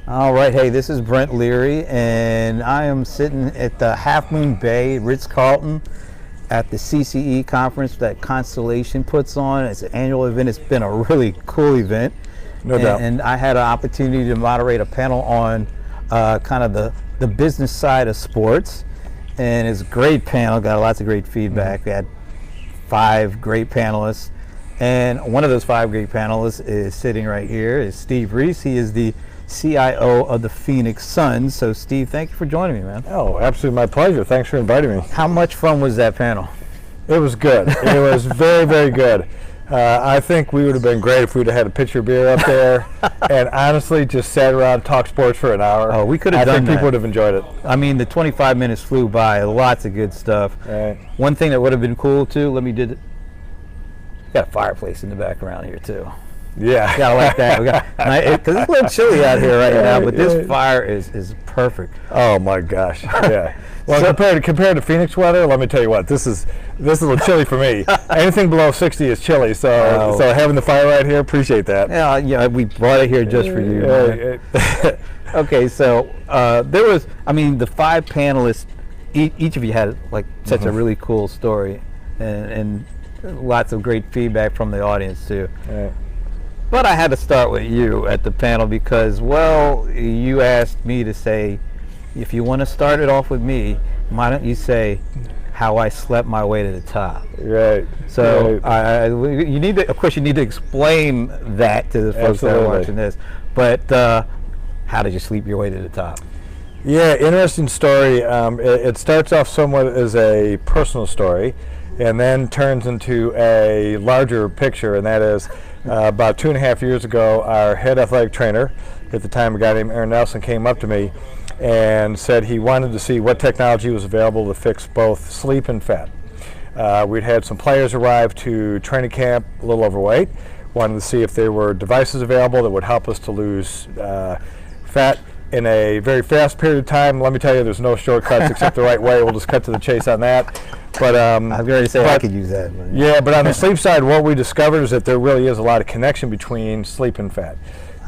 All right, hey, this is Brent Leary, and I am sitting at the Half Moon Bay Ritz-Carlton at the CCE conference that Constellation puts on. It's an annual event. It's been a really cool event. No doubt. And I had an opportunity to moderate a panel on kind of the business side of sports, and it's a great panel, got lots of great feedback. We had 5 great panelists, and one of those 5 great panelists is sitting right here, is Steve Reese. He is the CIO of the Phoenix Suns. So Steve, thank you for joining me, man. Oh, absolutely, my pleasure. Thanks for inviting me. How much fun was that panel? It was good. It was very, very good. I think we would have been great if we'd have had a pitcher of beer up there and honestly just sat around and talked sports for an hour. Oh, we could have done that. I think people would have enjoyed it. I mean, the 25 minutes flew by. Lots of good stuff. Right. One thing that would have been cool too, got a fireplace in the background here too. Yeah. Gotta like that. Because it's a little chilly out here right now, but this fire is perfect. Oh my gosh. Yeah. Well, compared to Phoenix weather, let me tell you what, this is a little chilly for me. Anything below 60 is chilly, so having the fire right here, appreciate that. Yeah, we brought it here just for you. Okay, so there was, the 5 panelists, each of you had like such a really cool story, and lots of great feedback from the audience too. Right. But I had to start with you at the panel because, well, you asked me to say, if you want to start it off with me, why don't you say how I slept my way to the top? Right. So right. You need to, of course, you need to explain that to the folks that are watching this. But how did you sleep your way to the top? Yeah, interesting story. It starts off somewhat as a personal story, and then turns into a larger picture, and that is about 2.5 years ago, our head athletic trainer, at the time a guy named Aaron Nelson, came up to me and said he wanted to see what technology was available to fix both sleep and fat. We'd had some players arrive to training camp a little overweight, wanted to see if there were devices available that would help us to lose fat in a very fast period of time. Let me tell you, there's no shortcuts except the right way. We'll just cut to the chase on that. But I was going to say I could use that. Yeah, but on the sleep side, what we discovered is that there really is a lot of connection between sleep and fat.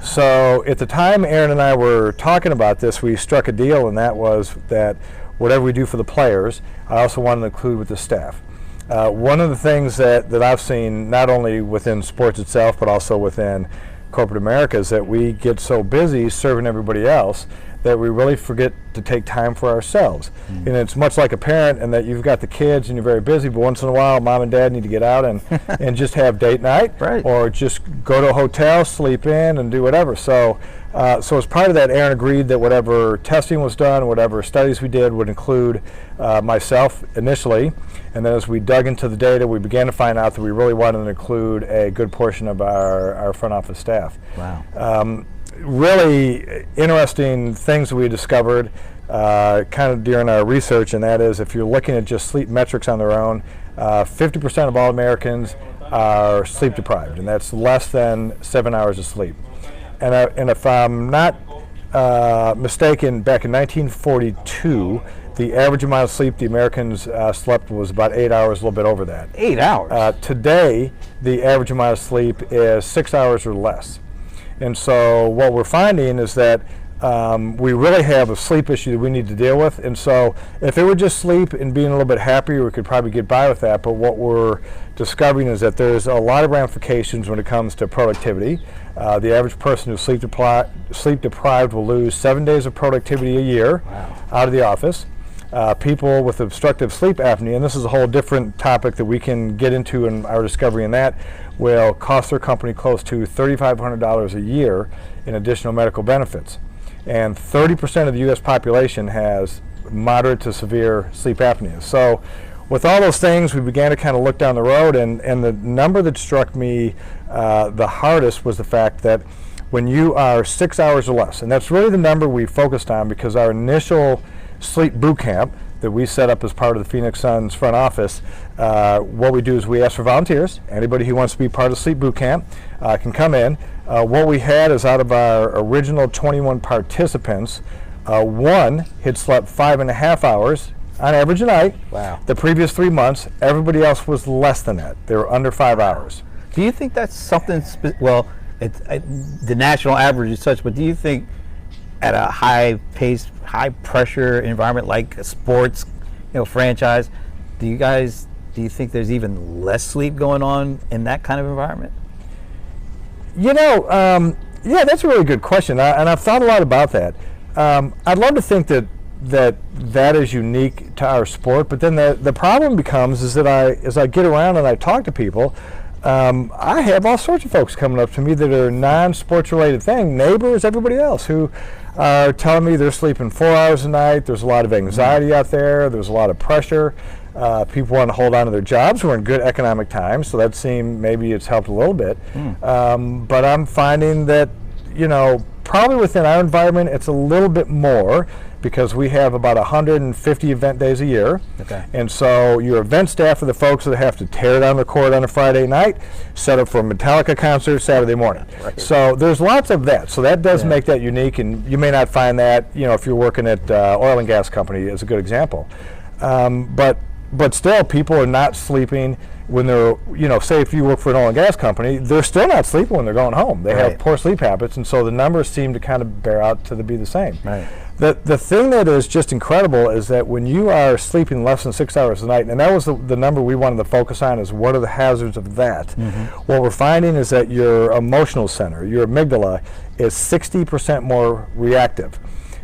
So at the time Aaron and I were talking about this, we struck a deal, and that was that whatever we do for the players, I also wanted to include with the staff. One of the things that I've seen, not only within sports itself, but also within corporate America, is that we get so busy serving everybody else that we really forget to take time for ourselves. And it's much like a parent, in that you've got the kids and you're very busy, but once in a while mom and dad need to get out and just have date night, right, or just go to a hotel, sleep in, and do whatever. So as part of that, Aaron agreed that whatever testing was done, whatever studies we did, would include myself initially, and then as we dug into the data, we began to find out that we really wanted to include a good portion of our front office staff. Wow. Really interesting things we discovered kind of during our research, and that is, if you're looking at just sleep metrics on their own, 50% of all Americans are sleep deprived, and that's less than 7 hours of sleep. And if I'm not mistaken, back in 1942, the average amount of sleep the Americans slept was about 8 hours, a little bit over that. 8 hours? Today, the average amount of sleep is 6 hours or less. And so what we're finding is that we really have a sleep issue that we need to deal with. And so if it were just sleep and being a little bit happier, we could probably get by with that. But what we're discovering is that there's a lot of ramifications when it comes to productivity. The average person who's sleep deprived will lose 7 days of productivity a year. Wow. Out of the office. People with obstructive sleep apnea, and this is a whole different topic that we can get into in our discovery in that, will cost their company close to $3,500 a year in additional medical benefits. And 30% of the U.S. population has moderate to severe sleep apnea. So with all those things, we began to kind of look down the road, and the number that struck me the hardest was the fact that when you are 6 hours or less, and that's really the number we focused on, because our initial sleep boot camp that we set up as part of the Phoenix Suns front office, what we do is we ask for volunteers. Anybody who wants to be part of sleep boot camp can come in. What we had is, out of our original 21 participants, one had slept 5.5 hours on average a night. Wow. The previous 3 months. Everybody else was less than that. They were under 5 hours. Do you think that's something, the national average is such, but do you think at a high pace, high pressure environment like a sports, franchise, do you think there's even less sleep going on in that kind of environment? Yeah, that's a really good question, and I've thought a lot about that. I'd love to think that is unique to our sport, but then the problem becomes is that as I get around and I talk to people, I have all sorts of folks coming up to me that are non-sports related things, neighbors, everybody else, who are telling me they're sleeping 4 hours a night. There's a lot of anxiety out there. There's a lot of pressure. People want to hold on to their jobs. We're in good economic times, so that seemed maybe it's helped a little bit. But I'm finding that, probably within our environment, it's a little bit more because we have about 150 event days a year. Okay. And so your event staff are the folks that have to tear down the court on a Friday night, set up for a Metallica concert Saturday morning. Right. So there's lots of that. So that does make that unique, and you may not find that, if you're working at oil and gas company is a good example. But still, people are not sleeping when they're, say if you work for an oil and gas company, they're still not sleeping when they're going home. They have poor sleep habits, and so the numbers seem to kind of bear out to be the same. Right. The thing that is just incredible is that when you are sleeping less than 6 hours a night, and that was the number we wanted to focus on, is what are the hazards of that? What we're finding is that your emotional center, your amygdala, is 60% more reactive.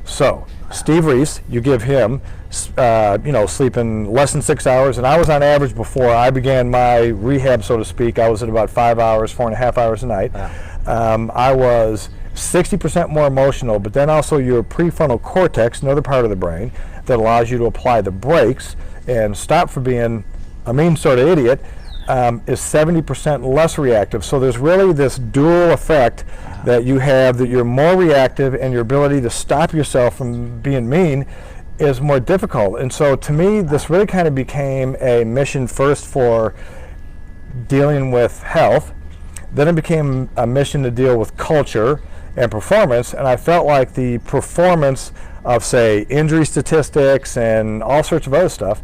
So Steve Reese, you give him, sleeping less than 6 hours, and I was on average before I began my rehab, so to speak, I was at about 5 hours, 4.5 hours a night. Wow. I was 60% more emotional, but then also your prefrontal cortex, another part of the brain that allows you to apply the brakes and stop for being a mean sort of idiot, is 70% less reactive. So there's really this dual effect that you have, that you're more reactive and your ability to stop yourself from being mean is more difficult. And so to me, this really kind of became a mission first for dealing with health. Then it became a mission to deal with culture and performance, and I felt like the performance of, say, injury statistics and all sorts of other stuff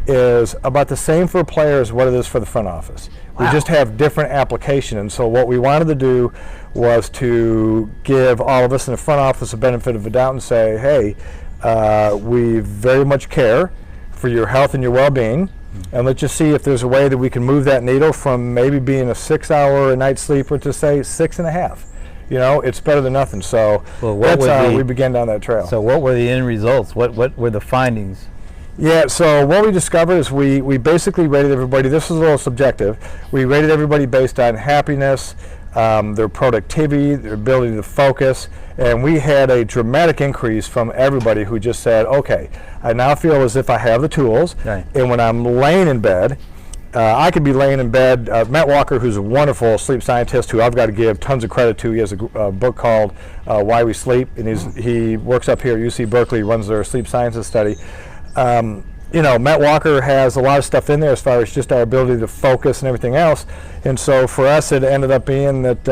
is about the same for a player as what it is for the front office. Wow. We just have different application, and so what we wanted to do was to give all of us in the front office a benefit of the doubt and say, hey, we very much care for your health and your well-being, and let's just see if there's a way that we can move that needle from maybe being a 6 hour a night sleeper to, say, 6.5. It's better than nothing. So that's how we began down that trail. So what were the end results? What were the findings? Yeah, so what we discovered is we basically rated everybody, this was a little subjective, we rated everybody based on happiness, their productivity, their ability to focus, and we had a dramatic increase from everybody who just said, okay, I now feel as if I have the tools, and when I'm laying in bed, I could be laying in bed. Matt Walker, who's a wonderful sleep scientist who I've got to give tons of credit to, he has a book called Why We Sleep, and he works up here at UC Berkeley, runs their sleep sciences study. Matt Walker has a lot of stuff in there as far as just our ability to focus and everything else. And so for us, it ended up being that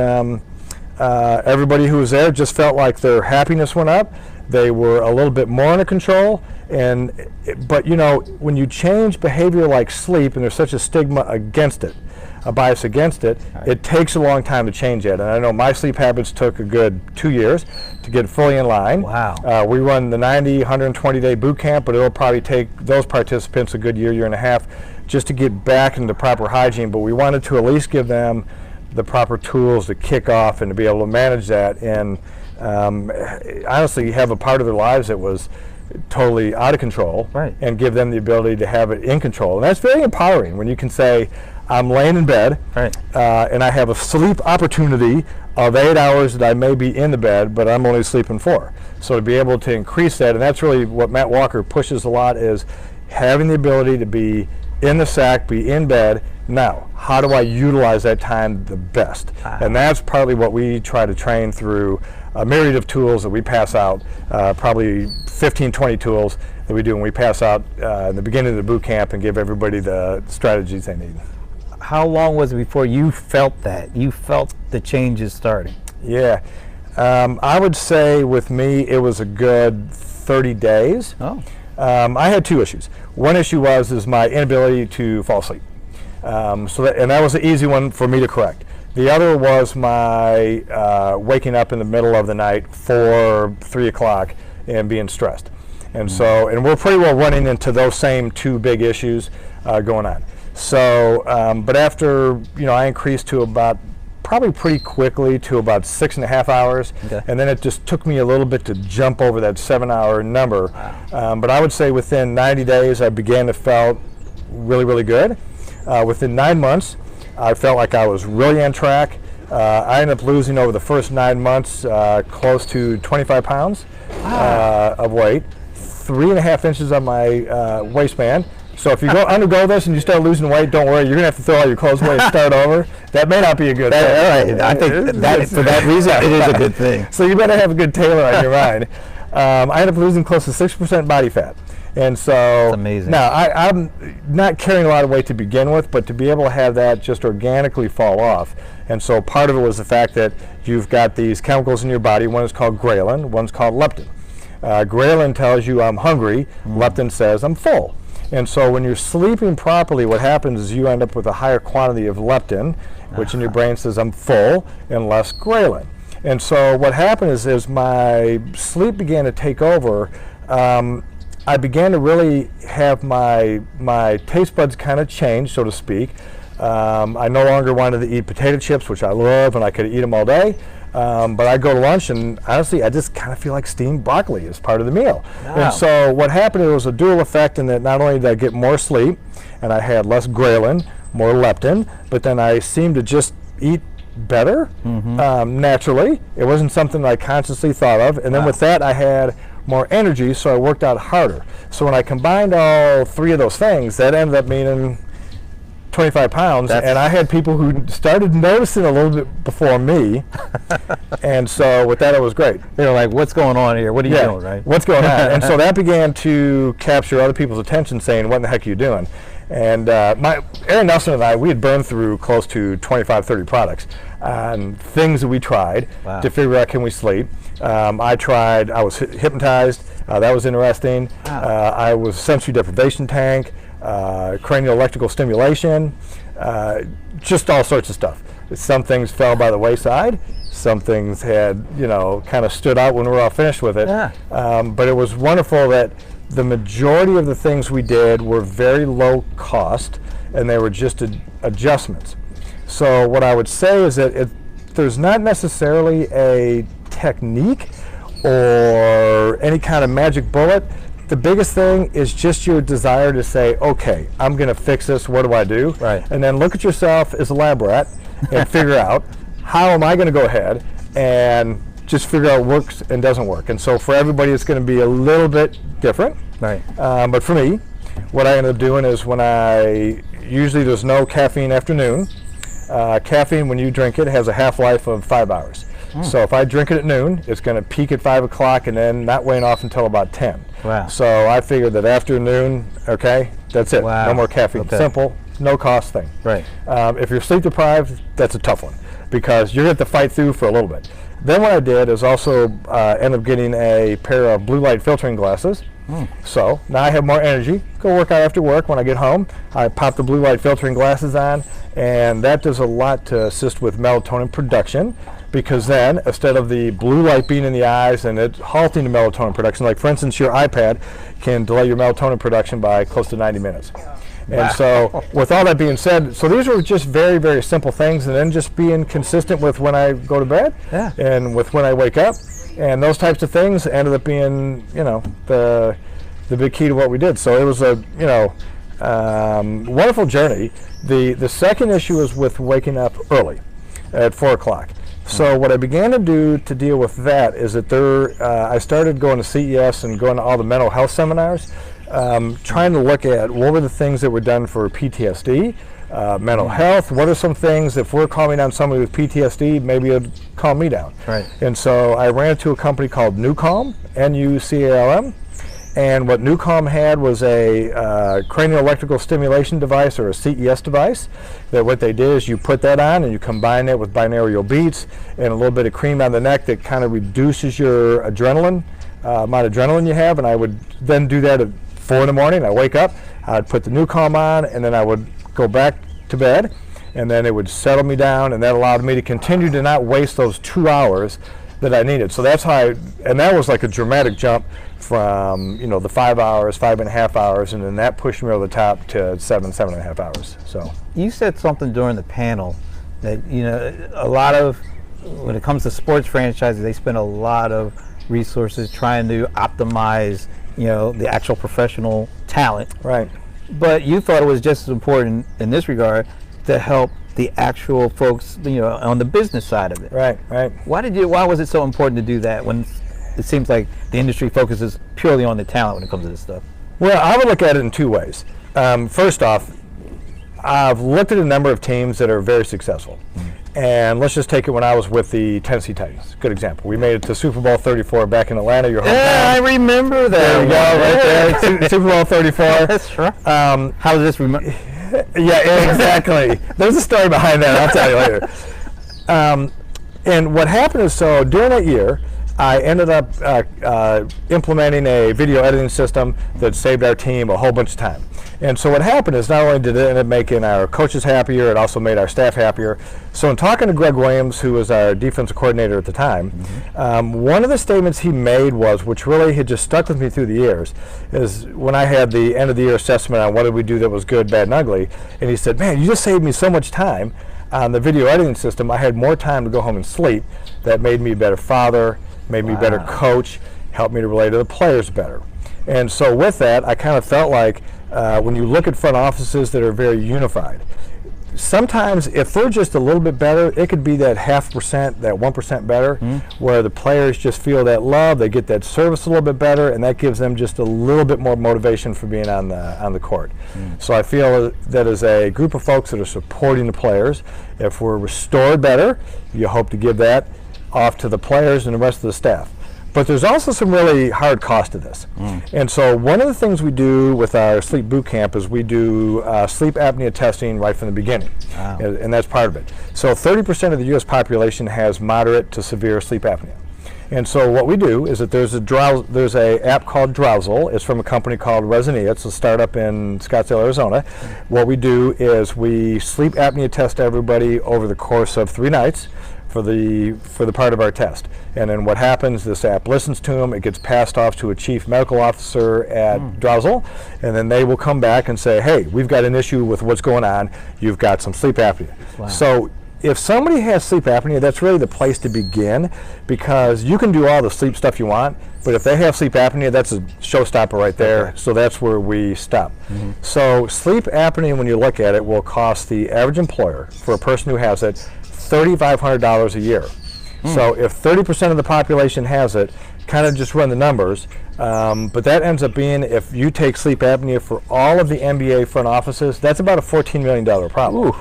everybody who was there just felt like their happiness went up. They were a little bit more under control. But when you change behavior like sleep, and there's such a stigma against it, a bias against it, it takes a long time to change that. And I know my sleep habits took a good 2 years to get fully in line. Wow. We run the 90, 120-day boot camp, but it'll probably take those participants a good year and a half just to get back into proper hygiene. But we wanted to at least give them the proper tools to kick off and to be able to manage that. And honestly, have a part of their lives that was totally out of control, and give them the ability to have it in control. And that's very empowering when you can say, I'm laying in bed, and I have a sleep opportunity of 8 hours that I may be in the bed, but I'm only sleeping 4. So to be able to increase that, and that's really what Matt Walker pushes a lot, is having the ability to be in the sack, be in bed. Now, how do I utilize that time the best? And that's partly what we try to train through a myriad of tools that we pass out, probably 15, 20 tools that we do, and we pass out in the beginning of the boot camp and give everybody the strategies they need. How long was it before you felt that? You felt the changes starting? Yeah. I would say with me, it was a good 30 days. Oh. I had 2 issues. One issue was my inability to fall asleep. And that was an easy one for me to correct. The other was my waking up in the middle of the night, 4, 3 o'clock, and being stressed. And so, and we're pretty well running into those same two big issues going on. So, but after, I increased to about, probably pretty quickly to about 6.5 hours. Okay. And then it just took me a little bit to jump over that 7-hour number. Wow. But I would say within 90 days, I began to feel really, really good. Within 9 months, I felt like I was really on track. I ended up losing over the first 9 months close to 25 pounds of weight, 3.5 inches on my waistband. So if you undergo this and you start losing weight, don't worry, you're going to have to throw all your clothes away and start over. That may not be a good thing. All right. I think that for that reason, it is a good thing. So you better have a good tailor on your mind. I ended up losing close to 6% body fat. And so that's amazing. Now I'm not carrying a lot of weight to begin with, but to be able to have that just organically fall off. And so part of it was the fact that you've got these chemicals in your body. One is called ghrelin, one's called leptin. Ghrelin tells you I'm hungry, leptin says I'm full. And so when you're sleeping properly, what happens is you end up with a higher quantity of leptin, which in your brain says I'm full, and less ghrelin. And so what happened is as my sleep began to take over, I began to really have my taste buds kind of change, so to speak. I no longer wanted to eat potato chips, which I love, and I could eat them all day. But I go to lunch, and honestly, I just kind of feel like steamed broccoli as part of the meal. Wow. And so what happened, it was a dual effect in that not only did I get more sleep, and I had less ghrelin, more leptin, but then I seemed to just eat better naturally. It wasn't something that I consciously thought of. And then with that, I had more energy, so I worked out harder. So when I combined all three of those things, that ended up meaning 25 pounds, and I had people who started noticing a little bit before me, and so with that it was great. They were like, what's going on here? What are you doing, right? What's going on? And so that began to capture other people's attention, saying, what in the heck are you doing? And Aaron Nelson and I, we had burned through close to 25, 30 products on things that we tried to figure out, can we sleep? I was hypnotized, that was interesting. I was sensory deprivation tank, cranial electrical stimulation, just all sorts of stuff. Some things fell by the wayside. Some things had, kind of stood out when we were all finished with it. Yeah. But it was wonderful that the majority of the things we did were very low cost, and they were just adjustments. So what I would say is that there's not necessarily a technique or any kind of magic bullet. The biggest thing is just your desire to say, okay, I'm going to fix this. What do I do? Right. And then look at yourself as a lab rat and figure out how am I going to go ahead and just figure out what works and doesn't work. And so for everybody, it's going to be a little bit different. Right. But for me, what I end up doing is usually there's no caffeine after noon. Caffeine, when you drink it, has a half-life of 5 hours. So if I drink it at noon, it's going to peak at 5 o'clock and then not wane off until about 10. Wow. So I figured that after noon, okay, that's it. Wow. No more caffeine. Okay. Simple, no cost thing. Right. If you're sleep deprived, that's a tough one because you're going to have to fight through for a little bit. Then what I did is also end up getting a pair of blue light filtering glasses. So now I have more energy. Go work out after work. When I get home, I pop the blue light filtering glasses on, and that does a lot to assist with melatonin production, because then instead of the blue light being in the eyes and it halting the melatonin production, like for instance your iPad can delay your melatonin production by close to 90 minutes. And so with all that being said, so these were just very, very simple things, and then just being consistent with when I go to bed and with when I wake up. And those types of things ended up being, the big key to what we did. So it was a, wonderful journey. The second issue is with waking up early at 4 o'clock. So what I began to do to deal with that is that I started going to CES and going to all the mental health seminars, trying to look at what were the things that were done for PTSD, mental health. What are some things, if we're calming down somebody with PTSD, maybe it'd calm me down. Right. And so I ran into a company called NuCalm, N-U-C-A-L-M, and what NuCalm had was a cranial electrical stimulation device, or a CES device, that what they did is you put that on and you combine it with binaural beats and a little bit of cream on the neck that kind of reduces your adrenaline, amount of adrenaline you have. And I would then do that at 4 in the morning. I wake up, I'd put the NuCalm on, and then I would go back to bed, and then it would settle me down, and that allowed me to continue to not waste those 2 hours that I needed. So that's how and that was like a dramatic jump from, you know, the 5 hours, 5.5 hours, and then that pushed me over the top to 7.5 hours. So You said something during the panel that, you know, a lot of, when it comes to sports franchises, they spend a lot of resources trying to optimize, you know, the actual professional talent. right. But you thought it was just as important in this regard to help the actual folks, you know, on the business side of it. Right. Why was it so important to do that when it seems like the industry focuses purely on the talent when it comes to this stuff? Well, I would look at it in two ways. First off, I've looked at a number of teams that are very successful. And let's just take it when I was with the Tennessee Titans. Good example. We made it to Super Bowl 34 back in Atlanta, your hometown. Yeah, I remember that. There you go, right there. Super Bowl 34. That's right. How does this remember? Yeah, exactly. There's a story behind that. I'll tell you later. And what happened is, so during that year, I ended up implementing a video editing system that saved our team a whole bunch of time. And so what happened is, not only did it end up making our coaches happier, it also made our staff happier. So in talking to Greg Williams, who was our defensive coordinator at the time, one of the statements he made was, which really had just stuck with me through the years, is when I had the end of the year assessment on what did we do that was good, bad, and ugly, and he said, man, you just saved me so much time on the video editing system. I had more time to go home and sleep. That made me a better father, made me a better coach, helped me to relate to the players better. And so with that, I kind of felt like when you look at front offices that are very unified, sometimes if they're just a little bit better, it could be that 0.5%, that 1% better, where the players just feel that love, they get that service a little bit better, and that gives them just a little bit more motivation for being on the court. So I feel that as a group of folks that are supporting the players, if we're restored better, you hope to give that off to the players and the rest of the staff. But there's also some really hard cost to this. And so one of the things we do with our sleep boot camp is we do sleep apnea testing right from the beginning. Wow. And that's part of it. So 30% of the U.S. population has moderate to severe sleep apnea. And so what we do is that there's a app called Drowsel. It's from a company called Resonea. It's a startup in Scottsdale, Arizona. What we do is we sleep apnea test everybody over the course of 3 nights for the part of our test. And then what happens, this app listens to them, it gets passed off to a chief medical officer at Drowsel, and then they will come back and say, hey, we've got an issue with what's going on, you've got some sleep apnea. Wow. So if somebody has sleep apnea, that's really the place to begin, because you can do all the sleep stuff you want, but if they have sleep apnea, that's a showstopper right there. Okay. So that's where we stop. So sleep apnea, when you look at it, will cost the average employer, for a person who has it, $3,500 a year. So if 30% of the population has it, kind of just run the numbers, but that ends up being, if you take sleep apnea for all of the NBA front offices, that's about a $14 million problem. Ooh.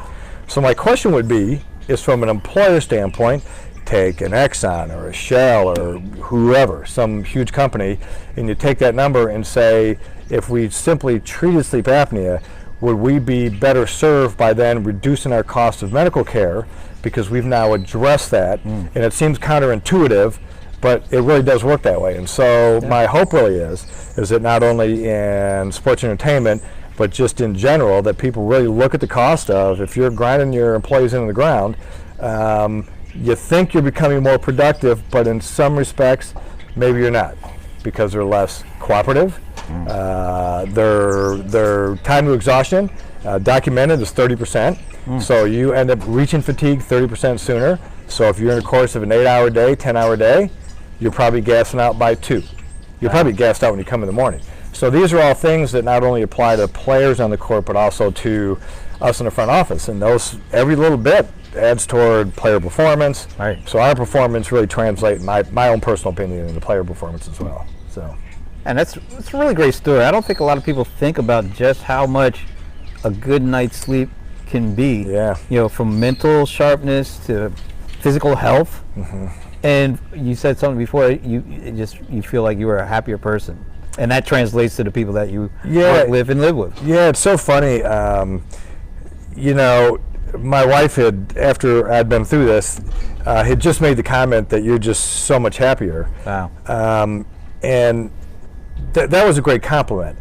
So my question would be, is from an employer standpoint, take an Exxon or a Shell or whoever, some huge company, and you take that number and say, if we simply treated sleep apnea, would we be better served by then reducing our cost of medical care, because we've now addressed that? And it seems counterintuitive, but it really does work that way. And so my hope really is that not only in sports entertainment, but just in general, that people really look at the cost of, if you're grinding your employees into the ground, you think you're becoming more productive, but in some respects, maybe you're not, because they're less cooperative. Their time to exhaustion documented is 30%. So you end up reaching fatigue 30% sooner. So if you're in a course of an 8-hour day, 10-hour day, you're probably gassing out by 2. You're probably gassed out when you come in the morning. So these are all things that not only apply to players on the court, but also to us in the front office. And those, every little bit adds toward player performance. Right. So our performance really translates, my own personal opinion, into player performance as well. So. And it's a really great story. I don't think a lot of people think about just how much a good night's sleep can be. Yeah. You know, from mental sharpness to physical health. And you said something before, you feel like you were a happier person. And that translates to the people that you work, live with. Yeah, it's so funny. You know, my wife had, after I'd been through this, had just made the comment that you're just so much happier. Wow. And that was a great compliment.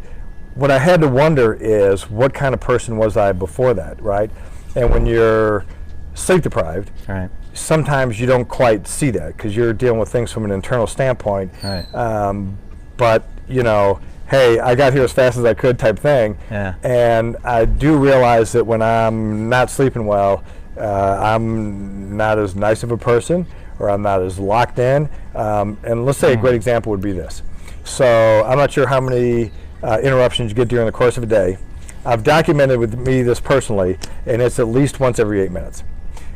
What I had to wonder is, what kind of person was I before that, right? And when you're sleep deprived, Right. sometimes you don't quite see that because you're dealing with things from an internal standpoint. Right. But, you know, hey, I got here as fast as I could type thing. Yeah. And I do realize that when I'm not sleeping well, I'm not as nice of a person, or I'm not as locked in. And let's say a great example would be this. So I'm not sure how many interruptions you get during the course of a day. I've documented with me this personally, and it's at least once every 8 minutes.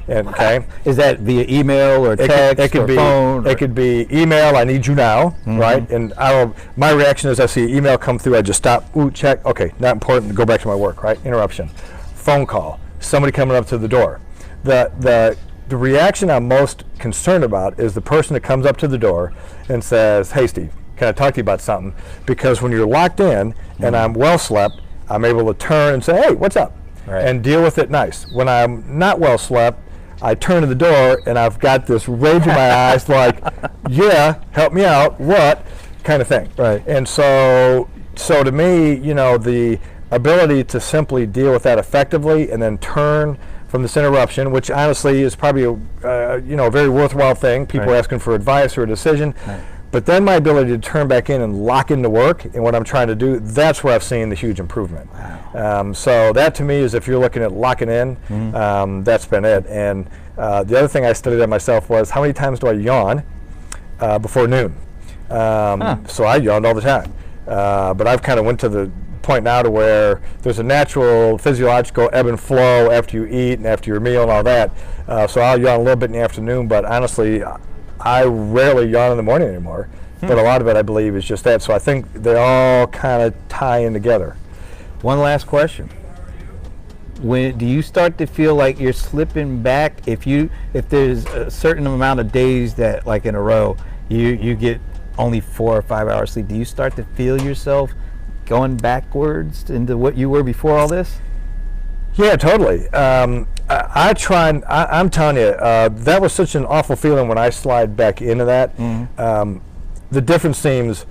And, okay. Is that via email or text it could or be, phone? It could be email, I need you now, right? And my reaction is I see an email come through, I just stop, ooh, check, okay, not important, go back to my work, right? Interruption. Phone call, somebody coming up to the door. The reaction I'm most concerned about is the person that comes up to the door and says, hey Steve, can I talk to you about something? Because when you're locked in and I'm well slept, I'm able to turn and say, hey, what's up? Right. And deal with it nice. When I'm not well slept, I turn to the door and I've got this rage in my eyes like, yeah, help me out, what, kind of thing. Right. And so to me, you know, the ability to simply deal with that effectively and then turn from this interruption, which honestly is probably a very worthwhile thing, people asking for advice or a decision. Right. But then my ability to turn back in and lock into work and what I'm trying to do, that's where I've seen the huge improvement. Wow. So that to me is, if you're looking at locking in, that's been it. And the other thing I studied on myself was, how many times do I yawn before noon? So I yawned all the time. But I've kind of went to the point now to where there's a natural physiological ebb and flow after you eat and after your meal and all that. So I'll yawn a little bit in the afternoon, but honestly, I rarely yawn in the morning anymore, but a lot of it, I believe, is just that. So I think they all kind of tie in together. One last question. When do you start to feel like you're slipping back? If there's a certain amount of days that, like in a row, you get only 4 or 5 hours sleep, do you start to feel yourself going backwards into what you were before all this? Yeah, totally. I'm telling you, that was such an awful feeling when I slide back into that. The difference seems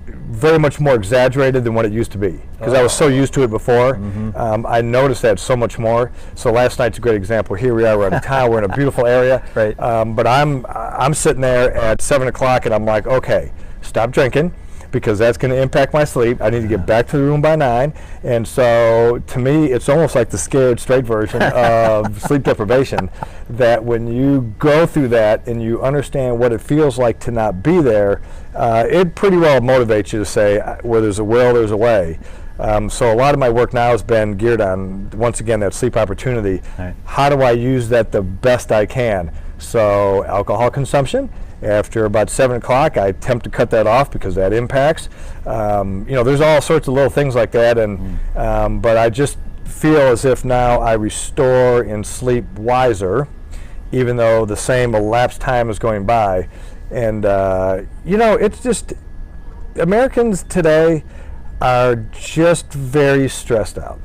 very much more exaggerated than what it used to be, because I was so used to it before. I noticed that so much more. So last night's a great example. Here we are, we're out of town, we're in a beautiful area. Right. But I'm sitting there at 7 o'clock and I'm like, okay, stop drinking, because that's going to impact my sleep. I need to get back to the room by 9. And so to me, it's almost like the scared straight version of sleep deprivation, that when you go through that and you understand what it feels like to not be there, it pretty well motivates you to say, where there's a will, there's a way. So a lot of my work now has been geared on, once again, that sleep opportunity. Right. How do I use that the best I can? So alcohol consumption, after about 7 o'clock, I attempt to cut that off because that impacts. There's all sorts of little things like that, and but I just feel as if now I restore and sleep wiser, even though the same elapsed time is going by. And it's just, Americans today are just very stressed out.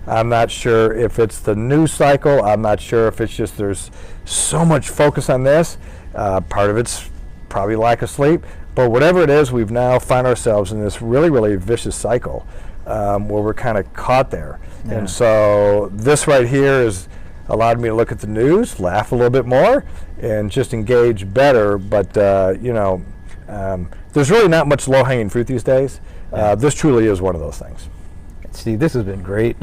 I'm not sure if it's the news cycle. I'm not sure if it's just there's so much focus on this. Part of it's probably lack of sleep. But whatever it is, we've now found ourselves in this really, really vicious cycle where we're kind of caught there. Yeah. And so this right here has allowed me to look at the news, laugh a little bit more, and just engage better. But, there's really not much low-hanging fruit these days. This truly is one of those things. Steve, this has been great.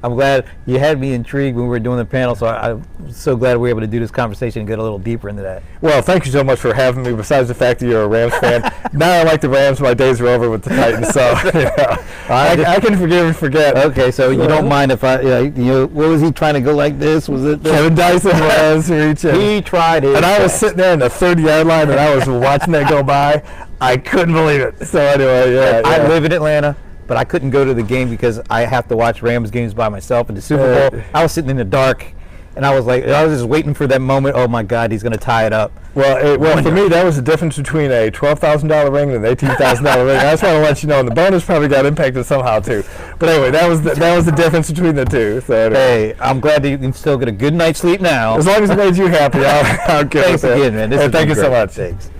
I'm glad you had me intrigued when we were doing the panel, so I'm so glad we were able to do this conversation and get a little deeper into that. Well, thank you so much for having me, besides the fact that you're a Rams fan. Now I like the Rams, my days are over with the Titans, so I can forgive and forget. Okay, so you don't mind if what was he trying to go like this? Was it Kevin Dyson was reaching. He tried it. And I was sitting there in the 30-yard line and I was watching that go by. I couldn't believe it. So anyway, I live in Atlanta, but I couldn't go to the game because I have to watch Rams games by myself. And the Super Bowl, I was sitting in the dark, and I was just waiting for that moment. Oh my God, he's going to tie it up. Well, for me, that was the difference between a $12,000 ring and an $18,000 ring. I just want to let you know, and the bonus probably got impacted somehow too. But anyway, that was the difference between the two. So anyway. Hey, I'm glad that you can still get a good night's sleep now. As long as it made you happy, I'll get Thanks with it. Again, man. This thank you great. so much. Thanks.